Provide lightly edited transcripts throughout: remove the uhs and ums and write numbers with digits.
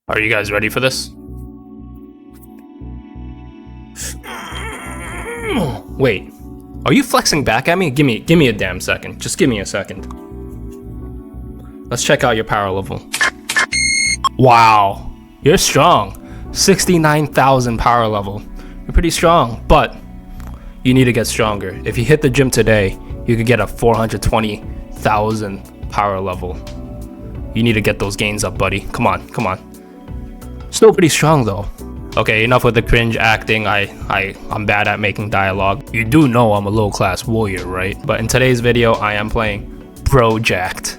Are you guys ready for this? Wait, are you flexing back at me? Give me a damn second. Just give me a second. Let's check out your power level. Wow, you're strong. 69,000 power level. You're pretty strong, but you need to get stronger. If you hit the gym today, you could get a 420,000 power level. You need to get those gains up, buddy. Come on, come on. Still pretty strong though. Okay, enough with the cringe acting. I'm bad at making dialogue. You do know I'm a low-class warrior, right? But in today's video, I am playing BROJACKed.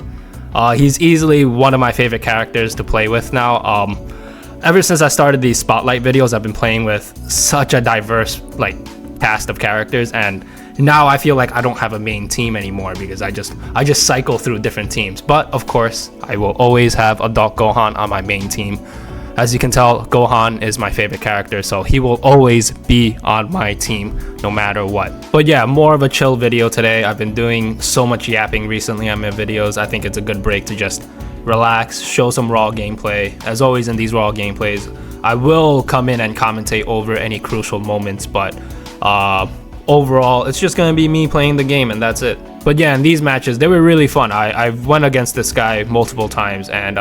He's easily one of my favorite characters to play with now. Ever since I started these spotlight videos, I've been playing with such a diverse cast of characters, and now I feel like I don't have a main team anymore because I just cycle through different teams. But of course, I will always have Adult Gohan on my main team. As you can tell, Gohan is my favorite character, so he will always be on my team no matter what. But yeah, more of a chill video today. I've been doing so much yapping recently on my videos. I think it's a good break to just relax, show some raw gameplay. As always in these raw gameplays, I will come in and commentate over any crucial moments, but overall, it's just gonna be me playing the game and that's it. But yeah, in these matches, they were really fun. I went against this guy multiple times, and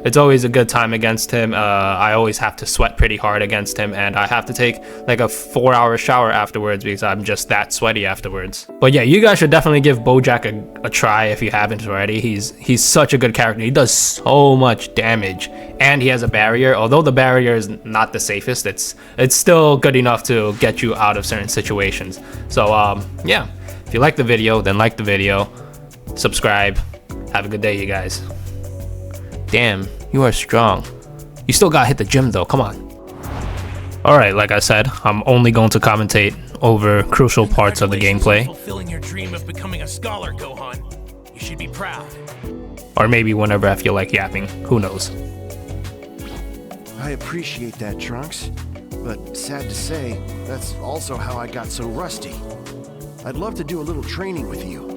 it's always a good time against him. I always have to sweat pretty hard against him, and I have to take like a 4-hour shower afterwards because I'm just that sweaty afterwards. But yeah, you guys should definitely give BOJACK a try if you haven't already. He's such a good character. He does so much damage, and he has a barrier. Although the barrier is not the safest, it's still good enough to get you out of certain situations. So yeah, if you like the video, then like the video, subscribe. Have a good day, you guys. Damn, you are strong. You still gotta hit the gym though, come on. Alright, like I said, I'm only going to commentate over crucial parts of the gameplay. Fulfilling your dream of becoming a scholar, Gohan. You should be proud. Or maybe whenever I feel like yapping, who knows. I appreciate that, Trunks, but sad to say, that's also how I got so rusty. I'd love to do a little training with you.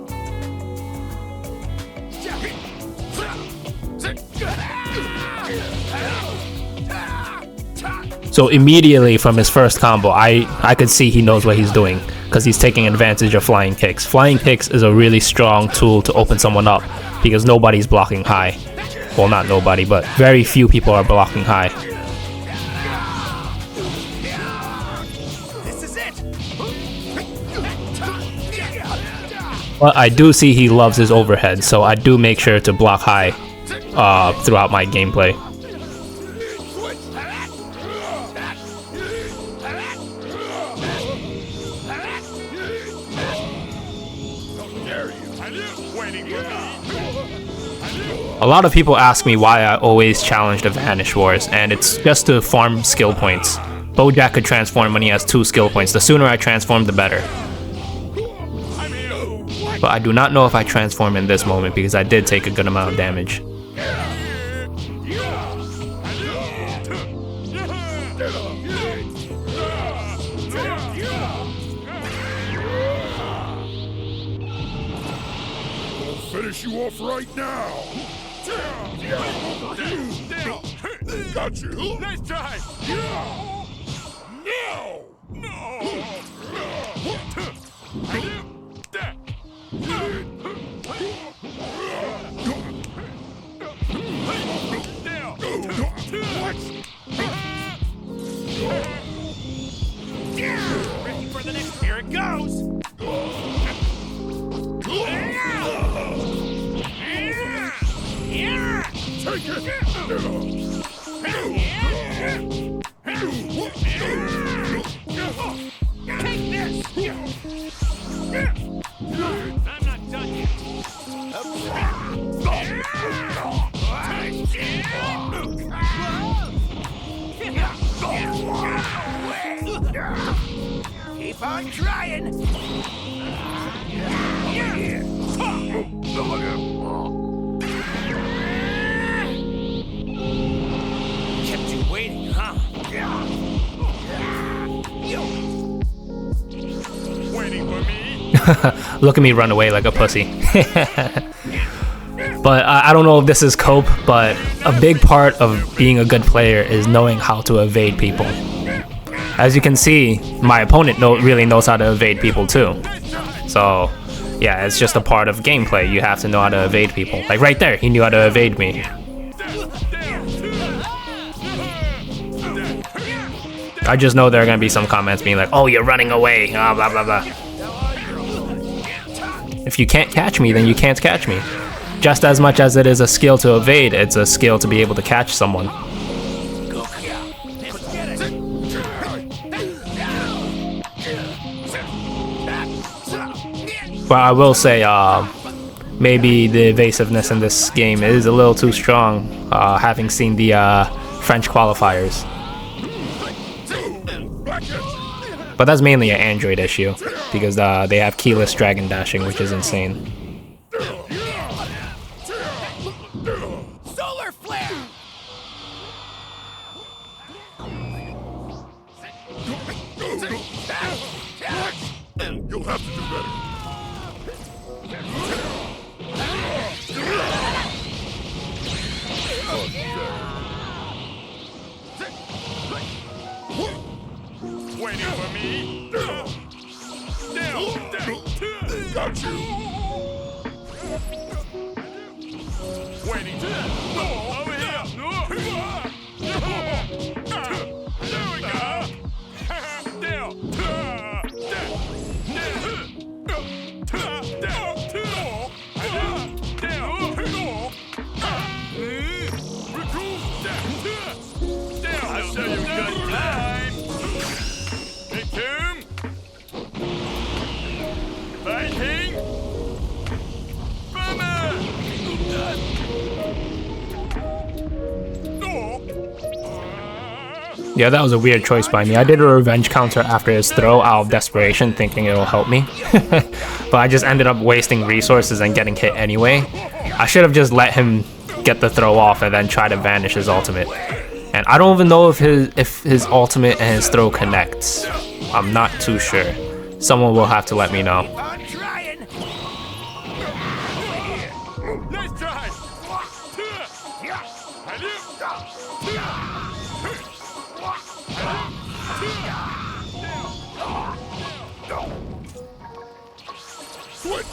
So immediately from his first combo, I could see he knows what he's doing because he's taking advantage of flying kicks. Flying kicks is a really strong tool to open someone up because nobody's blocking high. Well, not nobody, but very few people are blocking high. But I do see he loves his overhead, so I do make sure to block high throughout my gameplay. A lot of people ask me why I always challenge the Vanish Wars, and it's just to farm skill points. BOJACK could transform when he has 2 skill points. The sooner I transform, the better. But I do not know if I transform in this moment because I did take a good amount of damage. Finish you off right now! Got you! Nice try! Ready for the next? Here it goes! Take it! Take this! I'm not done yet. Keep on trying! Kept you waiting, huh? Waiting for me? Look at me run away like a pussy. But I don't know if this is cope, but a big part of being a good player is knowing how to evade people. As you can see, my opponent really knows how to evade people too. So yeah, it's just a part of gameplay. You have to know how to evade people. Like right there, he knew how to evade me. I just know there are gonna be some comments being like, oh, you're running away, blah blah blah. If you can't catch me, then you can't catch me. Just as much as it is a skill to evade, it's a skill to be able to catch someone. But I will say, maybe the evasiveness in this game is a little too strong, having seen the French qualifiers. But that's mainly an Android issue, because they have keyless dragon dashing, which is insane. Solar flare! You'll have to do better. Waiting for me? Got you. Waiting. Over here. There we go. I'll show you a good time. Victim. Fighting. Yeah, that was a weird choice by me. I did a revenge counter after his throw out of desperation, thinking it'll help me. But I just ended up wasting resources and getting hit anyway. I should have just let him get the throw off and then try to vanish his ultimate. And I don't even know if his ultimate and his throw connects. I'm not too sure. Someone will have to let me know. I'm trying. Nice try. Switch.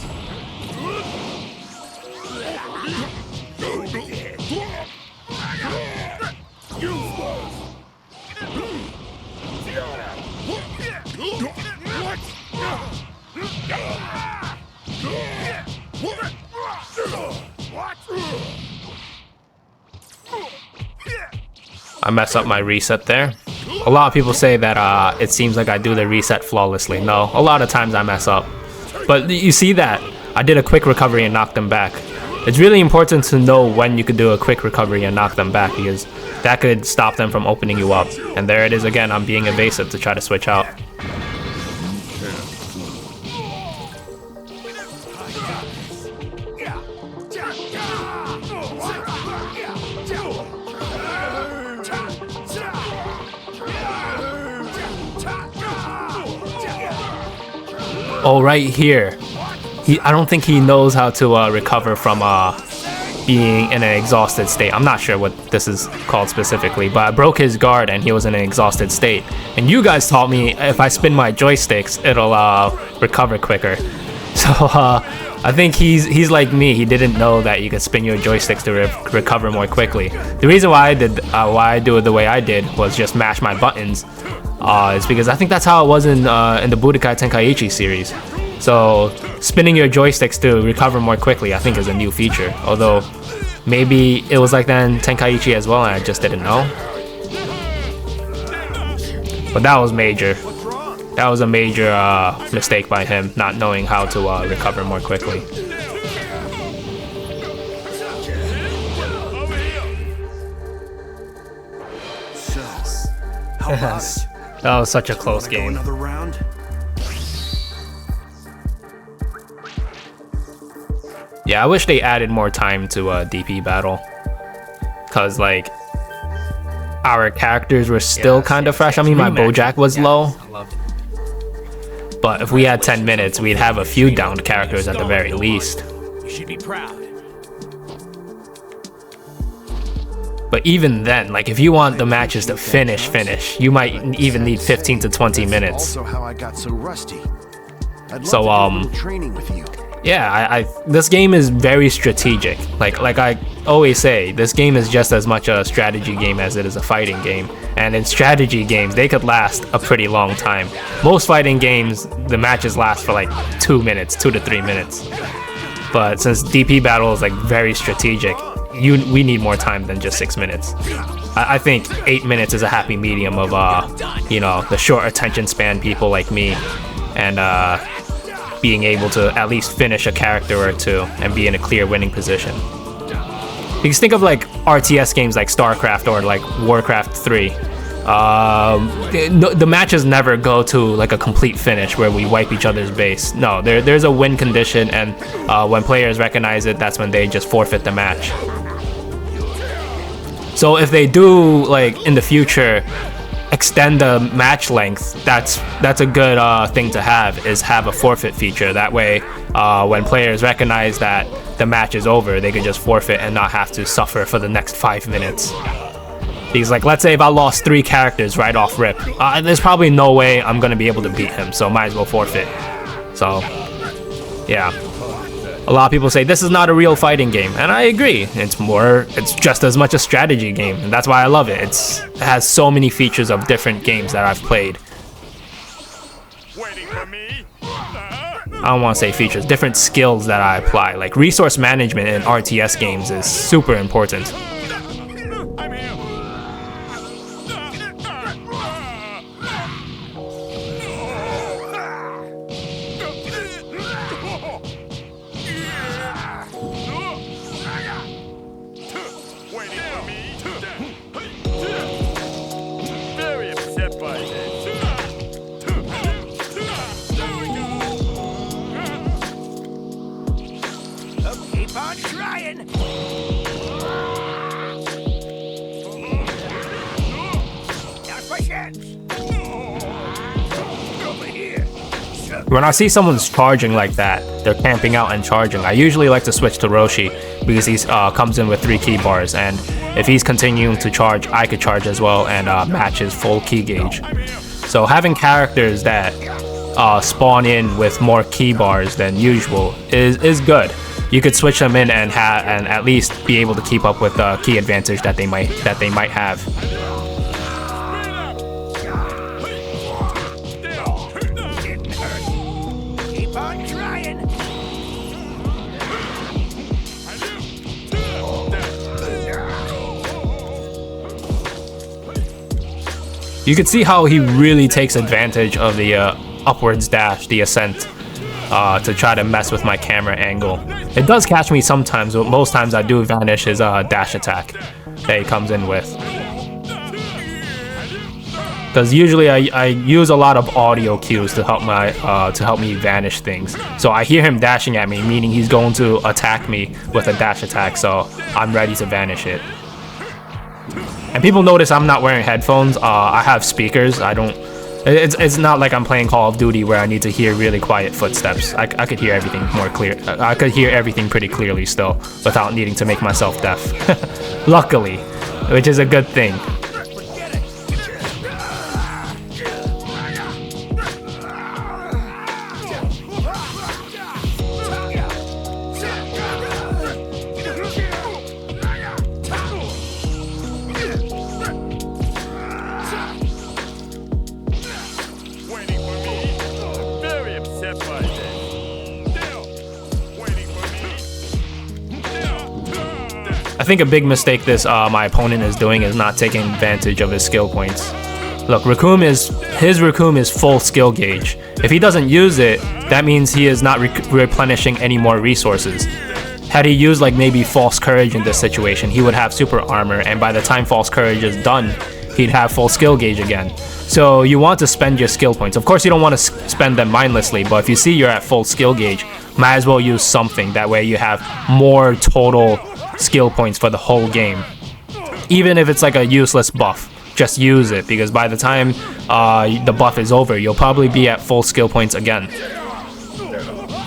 I mess up my reset there. A lot of people say that it seems like I do the reset flawlessly. No, a lot of times I mess up. But you see that? I did a quick recovery and knocked them back. It's really important to know when you could do a quick recovery and knock them back, because that could stop them from opening you up. And there it is again, I'm being evasive to try to switch out. Oh, right here. I don't think he knows how to recover from being in an exhausted state. I'm not sure what this is called specifically, but I broke his guard and he was in an exhausted state. And you guys taught me if I spin my joysticks, it'll recover quicker. So I think he's like me. He didn't know that you could spin your joysticks to recover more quickly. The reason why I do it the way I did was just mash my buttons. Is because I think that's how it was in the Budokai Tenkaichi series. So spinning your joysticks to recover more quickly, I think, is a new feature. Although maybe it was like that in Tenkaichi as well, and I just didn't know. But that was major. That was a major mistake by him, not knowing how to recover more quickly. That was such a close game. Another round? Yeah, I wish they added more time to DP battle, cause like our characters were still kind of fresh. I mean, my BOJACK was low, but if we had 10 minutes, we'd have a few downed characters at the very least. You should be proud. But even then, like if you want the matches to finish, you might even need 15 to 20 minutes. Also how I got so rusty. I'd love So, to do a little training with you. Yeah, I this game is very strategic. Like I always say, this game is just as much a strategy game as it is a fighting game. And in strategy games, they could last a pretty long time. Most fighting games, the matches last for like 2 minutes, 2 to 3 minutes. But since DP battle is like very strategic, we need more time than just 6 minutes. I think 8 minutes is a happy medium of the short attention span people like me, and being able to at least finish a character or two and be in a clear winning position. Because think of like RTS games like StarCraft or like Warcraft 3. The matches never go to like a complete finish where we wipe each other's base. No, there's a win condition, and when players recognize it, that's when they just forfeit the match. So if they do, like in the future, extend the match length, that's a good thing to have, is have a forfeit feature. That way when players recognize that the match is over, they could just forfeit and not have to suffer for the next 5 minutes. Because like, let's say if I lost 3 characters right off rip, there's probably no way I'm gonna be able to beat him, so might as well forfeit. So yeah, a lot of people say this is not a real fighting game, and I agree. It's just as much a strategy game, and that's why I love it. It has so many features of different games that I've played. Waiting for me? I don't want to say features, different skills that I apply. Like resource management in RTS games is super important. I'm here. Waiting for me? Very upset by this. There we go. Keep on trying. Not my chance. Over here. When I see someone's charging like that, they're camping out and charging, I usually like to switch to Roshi because he comes in with 3 key bars, and if he's continuing to charge, I could charge as well and match his full key gauge. So having characters that spawn in with more key bars than usual is good. You could switch them in and at least be able to keep up with the key advantage that they might have. Keep on trying. You can see how he really takes advantage of the upwards dash, the ascent, to try to mess with my camera angle. It does catch me sometimes, but most times I do vanish his dash attack that he comes in with. Because usually I use a lot of audio cues to help me vanish things. So I hear him dashing at me, meaning he's going to attack me with a dash attack, so I'm ready to vanish it. And people notice I'm not wearing headphones. I have speakers. It's not like I'm playing Call of Duty where I need to hear really quiet footsteps. I could hear everything more clear. I could hear everything pretty clearly still without needing to make myself deaf. Luckily, which is a good thing. I think a big mistake my opponent is doing is not taking advantage of his skill points. Look, his Raccoon is full skill gauge. If he doesn't use it, that means he is not replenishing any more resources. Had he used like maybe False Courage in this situation, he would have super armor, and by the time False Courage is done, he'd have full skill gauge again. So you want to spend your skill points. Of course you don't want to spend them mindlessly, but if you see you're at full skill gauge, might as well use something. That way you have more total skill points for the whole game. Even if it's like a useless buff, just use it, because by the time the buff is over, you'll probably be at full skill points again.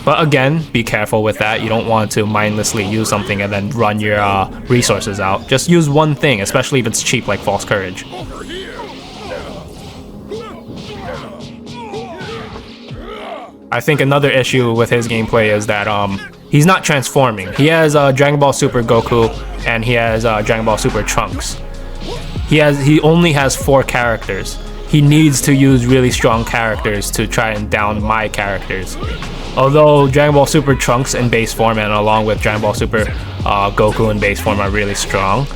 But again, be careful with that. You don't want to mindlessly use something and then run your resources out. Just use one thing, especially if it's cheap like False Courage. I think another issue with his gameplay is that he's not transforming. He has Dragon Ball Super Goku and he has Dragon Ball Super Trunks. He only has 4 characters. He needs to use really strong characters to try and down my characters. Although Dragon Ball Super Trunks in base form and along with Dragon Ball Super Goku in base form are really strong,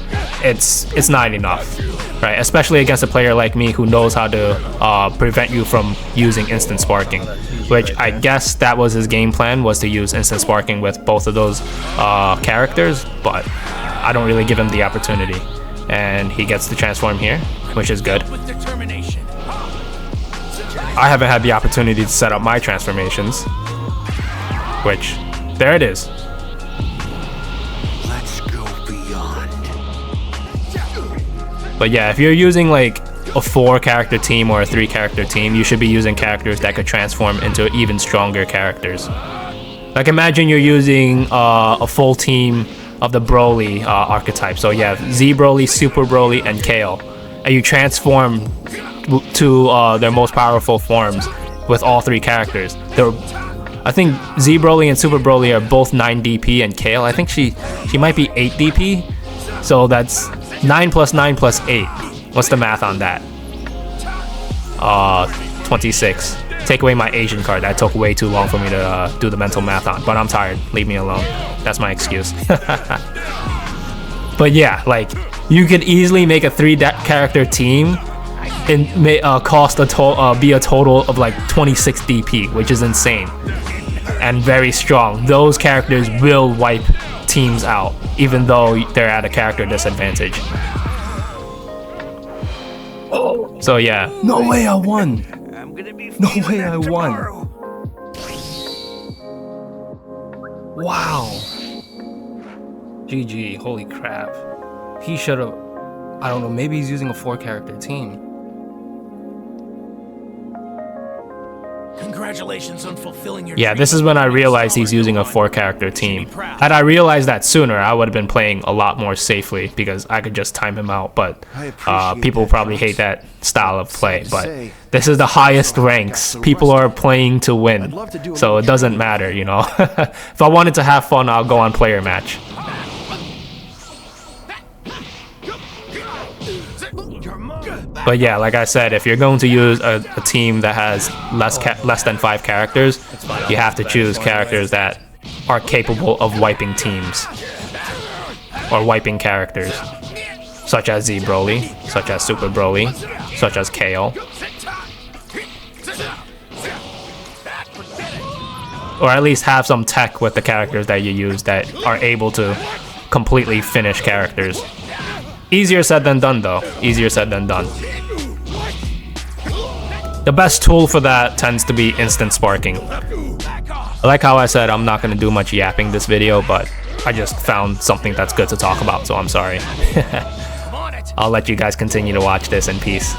it's not enough, right? Especially against a player like me who knows how to prevent you from using instant sparking, which I guess that was his game plan, was to use instant sparking with both of those characters, but I don't really give him the opportunity. And he gets to transform here, which is good. I haven't had the opportunity to set up my transformations, which, there it is. Let's go beyond. But yeah, if you're using like a 4-character team or a 3-character team, you should be using characters that could transform into even stronger characters. Like imagine you're using a full team of the Broly archetype. So yeah, Z Broly, Super Broly, and Kale. And you transform to their most powerful forms with all 3 characters. I think Z Broly and Super Broly are both 9 DP, and Kale, I think she might be 8 DP. So that's 9 plus 9 plus 8. What's the math on that? 26. Take away my Asian card. That took way too long for me to do the mental math on, but I'm tired. Leave me alone. That's my excuse. But yeah, like you could easily make a 3-character team and be a total of like 26 DP, which is insane and very strong. Those characters will wipe teams out, even though they're at a character disadvantage. So yeah. No way I won. No way I won. Wow. GG, holy crap. He should have, I don't know, maybe he's using a 4-character team. Congratulations on fulfilling your Yeah, this is when I realized he's using a 4-character team. Had I realized that sooner, I would have been playing a lot more safely because I could just time him out, but people probably hate that style of play, but this is the highest ranks. People are playing to win, so it doesn't matter, you know. If I wanted to have fun, I'll go on player match. But yeah, like I said, if you're going to use a team that has less than 5 characters, you have to choose characters that are capable of wiping teams or wiping characters, such as Z Broly, such as Super Broly, such as Kale, or at least have some tech with the characters that you use that are able to completely finish characters. Easier said than done though, easier said than done. The best tool for that tends to be instant sparking. I like how I said I'm not going to do much yapping this video, but I just found something that's good to talk about, so I'm sorry. I'll let you guys continue to watch this in peace.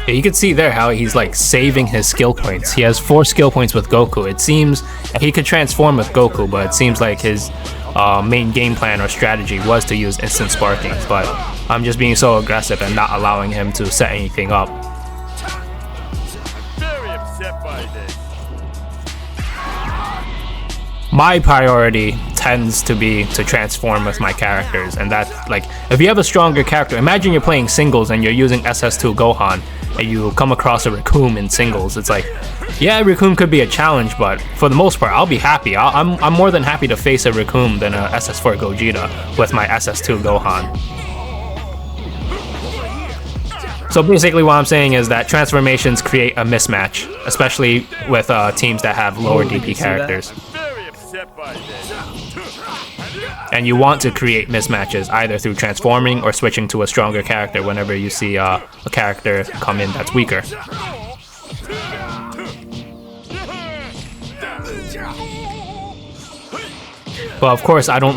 Yeah, you can see there how he's like saving his skill points. He has 4 skill points with Goku. It seems he could transform with Goku, but it seems like his main game plan or strategy was to use instant sparking. But I'm just being so aggressive and not allowing him to set anything up. Very upset by this. My priority tends to be to transform with my characters, and that, like, if you have a stronger character, imagine you're playing singles and you're using SS2 Gohan and you come across a Recoome in singles. It's like, yeah, Recoome could be a challenge, but for the most part I'll be happy. I'm more than happy to face a Recoome than a SS4 Gogeta with my SS2 Gohan. So basically what I'm saying is that transformations create a mismatch, especially with teams that have lower DP characters. Very upset by this. And you want to create mismatches either through transforming or switching to a stronger character whenever you see a character come in that's weaker. But of course, I don't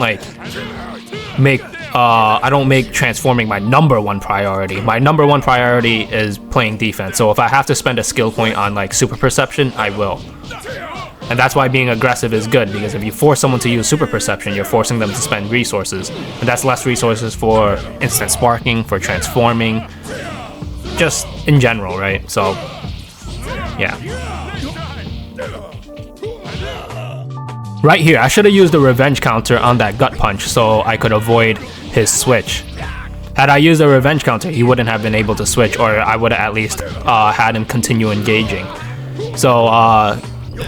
make transforming my #1 priority. My #1 priority is playing defense. So if I have to spend a skill point on like super perception, I will. And that's why being aggressive is good, because if you force someone to use super perception, you're forcing them to spend resources. And that's less resources for instant sparking, for transforming, just in general, right? So, yeah. Right here, I should have used a revenge counter on that gut punch so I could avoid his switch. Had I used a revenge counter, he wouldn't have been able to switch, or I would have at least had him continue engaging. So,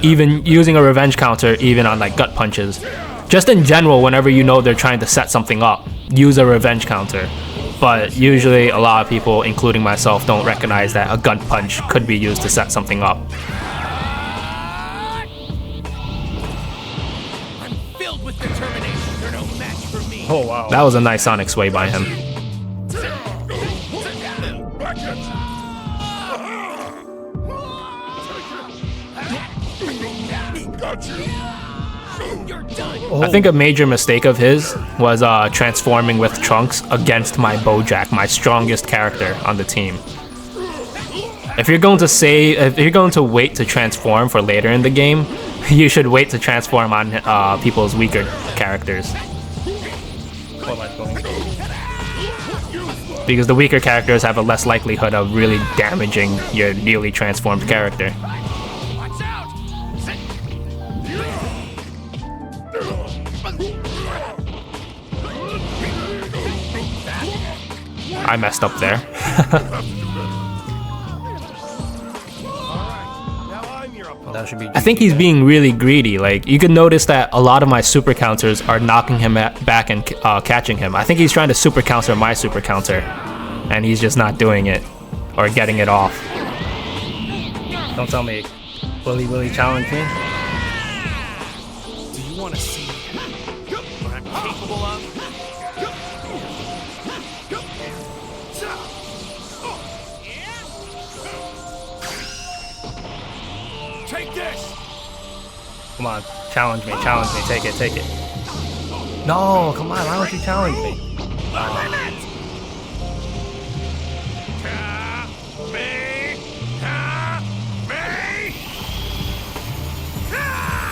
even using a revenge counter, even on like gut punches, just in general, whenever you know they're trying to set something up, use a revenge counter. But usually a lot of people, including myself, don't recognize that a gut punch could be used to set something up. I'm filled with determination. You're no match for me. Oh wow. That was a nice Sonic sway by him. I think a major mistake of his was transforming with Trunks against my BOJACK, my strongest character on the team. If you're going to wait to transform for later in the game, you should wait to transform on people's weaker characters. Because the weaker characters have a less likelihood of really damaging your newly transformed character. I messed up there. That should be. I think he's being really greedy. Like, you can notice that a lot of my super counters are knocking him back and catching him. I think he's trying to super counter my super counter, and he's just not doing it or getting it off. Don't tell me. Will he challenge me? Do you want to see what I'm capable of? Take this! Come on, challenge me, take it. No, come on, why don't you challenge me?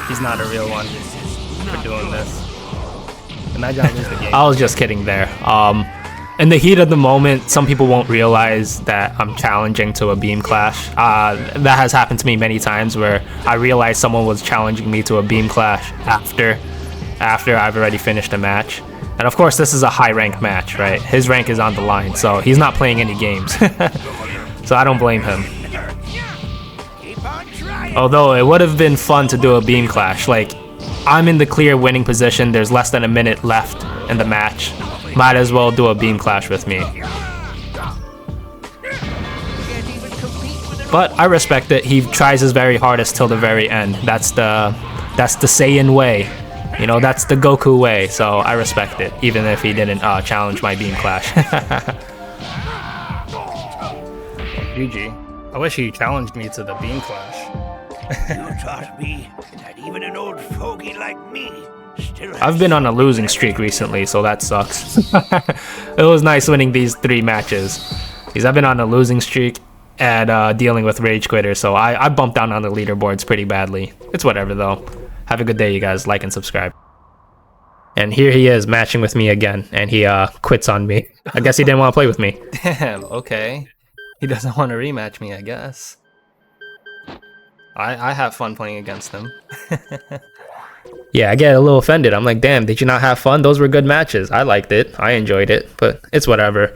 He's not a real one for doing this. Imagine I lose the game. I was just kidding there. In the heat of the moment, some people won't realize that I'm challenging to a beam clash. That has happened to me many times where I realized someone was challenging me to a beam clash after I've already finished a match. And of course, this is a high rank match, right? His rank is on the line, so he's not playing any games. So I don't blame him. Although it would have been fun to do a beam clash. Like, I'm in the clear winning position, there's less than a minute left in the match. Might as well do a beam clash with me. But I respect it. He tries his very hardest till the very end. That's the Saiyan way. You know, that's the Goku way. So I respect it, even if he didn't challenge my beam clash. GG. I wish he challenged me to the beam clash. You taught me that even an old fogey like me still has I've been on a losing streak recently, so that sucks. It was nice winning these 3 matches. Because I've been on a losing streak and dealing with rage quitters, so I bumped down on the leaderboards pretty badly. It's whatever though. Have a good day, you guys. Like and subscribe. And here he is matching with me again, and he quits on me. I guess he didn't want to play with me. Damn, okay. He doesn't want to rematch me, I guess. I have fun playing against him. Yeah, I get a little offended. I'm like, damn, did you not have fun? Those were good matches. I liked it. I enjoyed it, but it's whatever.